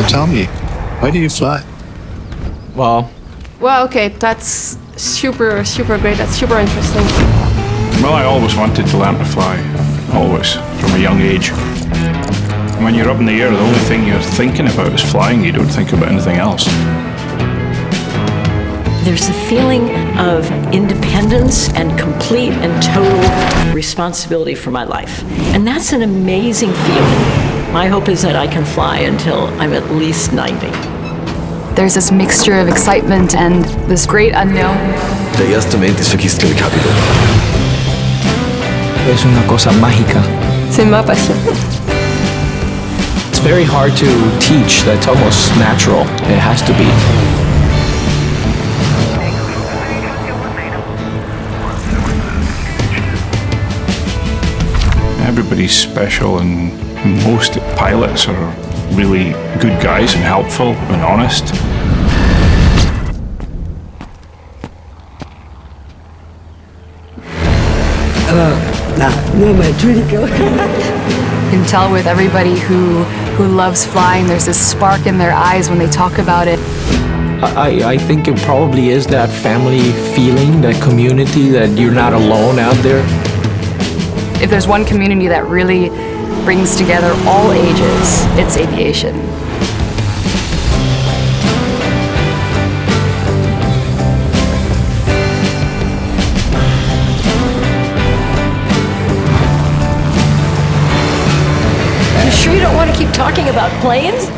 So tell me, why do you fly? Well, okay, that's super great. That's super interesting. Well, I always wanted to learn to fly, always, from a young age. When you're up in the air, the only thing you're thinking about is flying. You don't think about anything else. There's a feeling of independence and complete and total responsibility for my life. And that's an amazing feeling. My hope is that I can fly until I'm at least 90. There's this mixture of excitement and this great unknown. Der erste Moment ist vergisst, glaube ich, Capito. es una cosa mágica. C'est ma passion. It's very hard to teach. That's almost natural. It has to be. Everybody's special, and most pilots are really good guys and helpful and honest. You can tell with everybody who loves flying, there's this spark in their eyes when they talk about it. I think it probably is that family feeling, that community, that you're not alone out there. If there's one community that really brings together all ages, it's aviation. You sure you don't want to keep talking about planes?